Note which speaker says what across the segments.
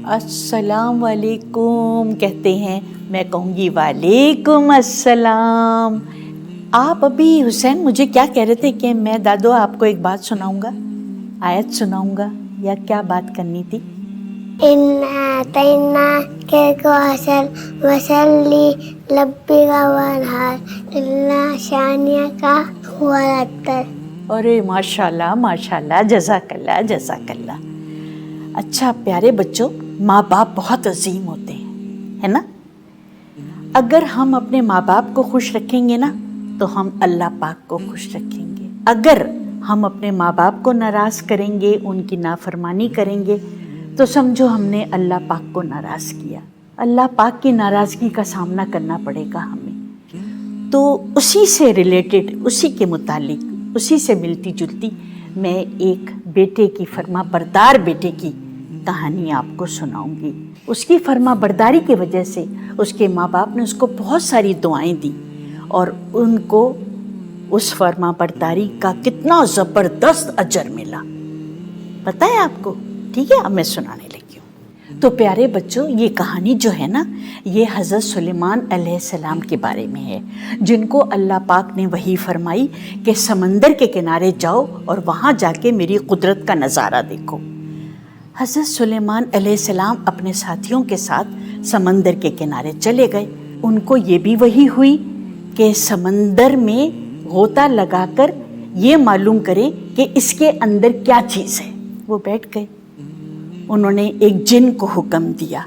Speaker 1: السلام علیکم کہتے ہیں، میں کہوں گی وعلیکم السلام۔ آپ ابھی حسین مجھے کیا کہہ رہے تھے کہ میں دادو آپ کو ایک بات سناؤں گا، آیت سناؤں گا، یا کیا بات کرنی تھی؟
Speaker 2: اِنَّا أَعْطَيْنَاكَ الْكَوْثَرَ فَصَلِّ لِرَبِّكَ وَانْحَرْ إِنَّ شَانِئَكَ هُوَ الْأَبْتَرُ۔
Speaker 1: ارے ماشاء اللہ ماشاء اللہ، جزاک اللہ جزاک اللہ۔ اچھا پیارے بچوں، ماں باپ بہت عظیم ہوتے ہیں، ہے نا؟ اگر ہم اپنے ماں باپ کو خوش رکھیں گے نا تو ہم اللہ پاک کو خوش رکھیں گے۔ اگر ہم اپنے ماں باپ کو ناراض کریں گے، ان کی نافرمانی کریں گے، تو سمجھو ہم نے اللہ پاک کو ناراض کیا۔ اللہ پاک کی ناراضگی کا سامنا کرنا پڑے گا ہمیں۔ تو اسی سے ریلیٹڈ، اسی کے متعلق، اسی سے ملتی جلتی میں ایک بیٹے کی، فرما بردار بیٹے کی کہانی آپ کو سناؤں گی۔ اس کی فرما برداری کی وجہ سے اس کے ماں باپ نے اس کو بہت ساری دعائیں دی، اور ان کو اس فرما برداری کا کتنا زبردست اجر ملا، پتہ ہے آپ کو؟ ٹھیک ہے، اب میں سنانے لگی ہوں۔ تو پیارے بچوں، یہ کہانی جو ہے نا، یہ حضرت سلیمان علیہ السلام کے بارے میں ہے، جن کو اللہ پاک نے وحی فرمائی کہ سمندر کے کنارے جاؤ اور وہاں جا کے میری قدرت کا نظارہ دیکھو۔ حضرت سلیمان علیہ السلام اپنے ساتھیوں کے ساتھ سمندر کے کنارے چلے گئے۔ ان کو یہ بھی وحی ہوئی کہ سمندر میں غوطہ لگا کر یہ معلوم کریں کہ اس کے اندر کیا چیز ہے۔ وہ بیٹھ گئے، انہوں نے ایک جن کو حکم دیا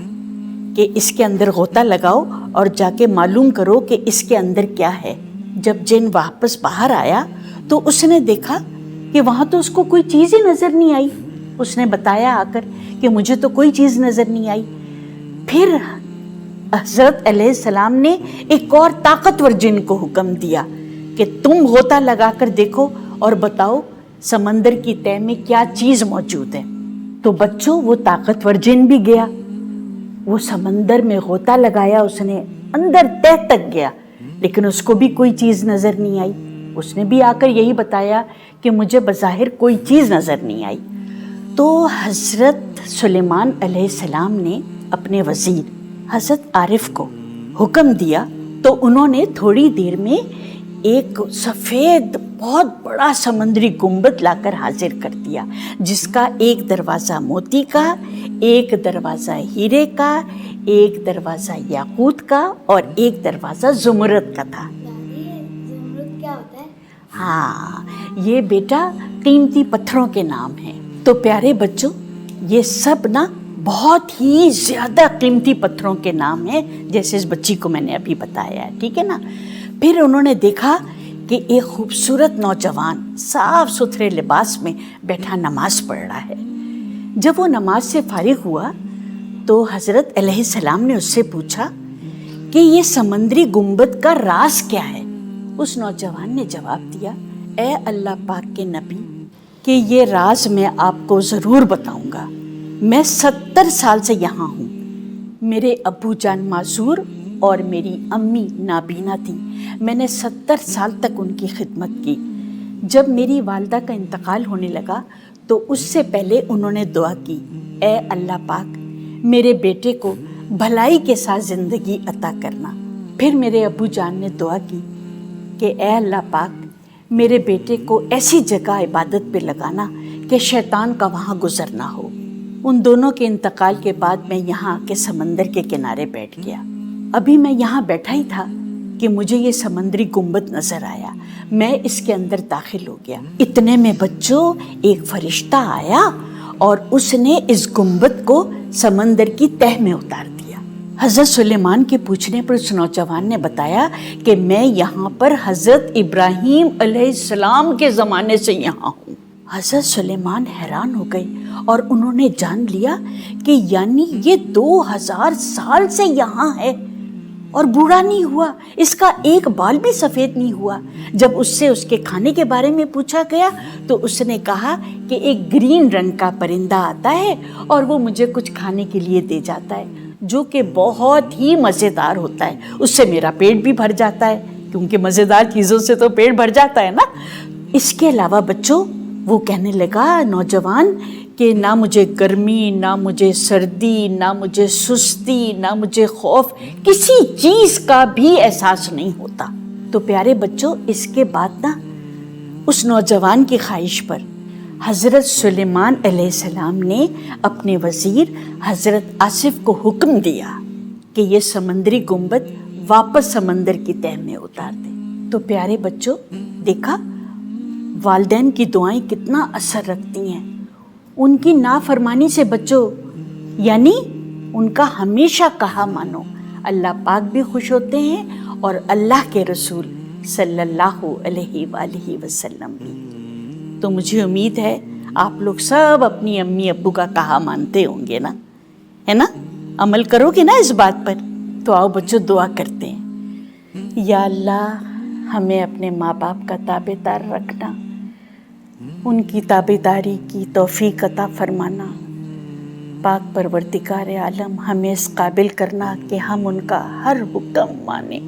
Speaker 1: کہ اس کے اندر غوطہ لگاؤ اور جا کے معلوم کرو کہ اس کے اندر کیا ہے۔ جب جن واپس باہر آیا تو اس نے دیکھا کہ وہاں تو اس کو کوئی چیز ہی نظر نہیں آئی۔ اس نے بتایا آ کر کہ مجھے تو کوئی چیز نظر نہیں آئی۔ پھر حضرت علیہ السلام نے ایک اور طاقتور جن کو حکم دیا کہ تم غوطہ لگا کر دیکھو اور بتاؤ سمندر کی تہہ میں کیا چیز موجود ہے۔ تو بچوں، وہ طاقتور جن بھی گیا، وہ سمندر میں غوطہ لگایا، اس نے اندر تہہ تک گیا، لیکن اس کو بھی کوئی چیز نظر نہیں آئی۔ اس نے بھی آ کر یہی بتایا کہ مجھے بظاہر کوئی چیز نظر نہیں آئی۔ تو حضرت سلیمان علیہ السلام نے اپنے وزیر حضرت عارف کو حکم دیا، تو انہوں نے تھوڑی دیر میں ایک سفید بہت بڑا سمندری گنبد لا کر حاضر کر دیا، جس کا ایک دروازہ موتی کا، ایک دروازہ ہیرے کا، ایک دروازہ یاقوت کا اور ایک دروازہ زمرد کا تھا۔
Speaker 2: زمرد کیا ہوتا ہے؟
Speaker 1: ہاں، یہ بیٹا قیمتی پتھروں کے نام ہیں۔ تو پیارے بچوں، یہ سب نا بہت ہی زیادہ قیمتی پتھروں کے نام ہیں، جیسے اس بچی کو میں نے ابھی بتایا ہے، ٹھیک ہے نا؟ پھر انہوں نے دیکھا کہ ایک خوبصورت نوجوان صاف ستھرے لباس میں بیٹھا نماز پڑھ رہا ہے۔ جب وہ نماز سے فارغ ہوا تو حضرت علیہ السلام نے اس سے پوچھا کہ یہ سمندری گنبد کا راز کیا ہے؟ اس نوجوان نے جواب دیا، اے اللہ پاک کے نبی، کہ یہ راز میں آپ کو ضرور بتاؤں گا۔ میں 70 سال سے یہاں ہوں۔ میرے ابو جان معذور اور میری امی نابینا تھی۔ میں نے 70 سال تک ان کی خدمت کی۔ جب میری والدہ کا انتقال ہونے لگا تو اس سے پہلے انہوں نے دعا کی، اے اللہ پاک میرے بیٹے کو بھلائی کے ساتھ زندگی عطا کرنا۔ پھر میرے ابو جان نے دعا کی کہ اے اللہ پاک میرے بیٹے کو ایسی جگہ عبادت پہ لگانا کہ شیطان کا وہاں گزر نہ ہو۔ ان دونوں کے انتقال کے بعد میں یہاں آ کے سمندر کے کنارے بیٹھ گیا۔ ابھی میں یہاں بیٹھا ہی تھا کہ مجھے یہ سمندری گنبد نظر آیا۔ میں اس کے اندر داخل ہو گیا۔ اتنے میں بچوں ایک فرشتہ آیا اور اس نے اس گنبد کو سمندر کی تہہ میں اتار دیا۔ حضرت سلیمان کے پوچھنے پر اس نوجوان نے بتایا کہ میں یہاں پر حضرت ابراہیم علیہ السلام کے زمانے سے یہاں ہوں۔ حضرت سلیمان حیران ہو گئے اور انہوں نے جان لیا کہ یعنی یہ 2000 سال سے یہاں ہے اور بوڑھا نہیں ہوا، اس کا ایک بال بھی سفید نہیں ہوا۔ جب اس سے اس کے کھانے کے بارے میں پوچھا گیا تو اس نے کہا کہ ایک گرین رنگ کا پرندہ آتا ہے اور وہ مجھے کچھ کھانے کے لیے دے جاتا ہے، جو کہ بہت ہی مزیدار ہوتا ہے، اس سے میرا پیٹ بھی بھر جاتا ہے۔ کیونکہ مزیدار چیزوں سے تو پیٹ بھر جاتا ہے نا. اس کے علاوہ بچوں وہ کہنے لگا نوجوان کہ نہ مجھے گرمی، نہ مجھے سردی، نہ مجھے سستی، نہ مجھے خوف، کسی چیز کا بھی احساس نہیں ہوتا. تو پیارے بچوں اس کے بعد نا اس نوجوان کی خواہش پر حضرت سلیمان علیہ السلام نے اپنے وزیر حضرت آصف کو حکم دیا کہ یہ سمندری گنبد واپس سمندر کی تہہ میں اتار دے. تو پیارے بچوں دیکھا والدین کی دعائیں کتنا اثر رکھتی ہیں. ان کی نافرمانی سے بچو، یعنی ان کا ہمیشہ کہا مانو. اللہ پاک بھی خوش ہوتے ہیں اور اللہ کے رسول صلی اللہ علیہ وآلہ وسلم بھی. تو مجھے امید ہے آپ لوگ سب اپنی امی ابو کا کہا مانتے ہوں گے نا، ہے نا؟ عمل کرو گے نا اس بات پر. تو آؤ بچوں دعا کرتے ہیں. یا اللہ ہمیں اپنے ماں باپ کا تابع دار رکھنا، ان کی تابع داری کی توفیق عطا فرمانا. پاک پروردگار عالم ہمیں اس قابل کرنا کہ ہم ان کا ہر حکم مانیں،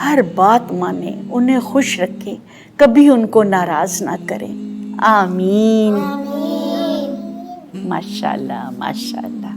Speaker 1: ہر بات مانیں، انہیں خوش رکھیں، کبھی ان کو ناراض نہ کریں. آمین. ماشاء اللہ ماشاء اللہ.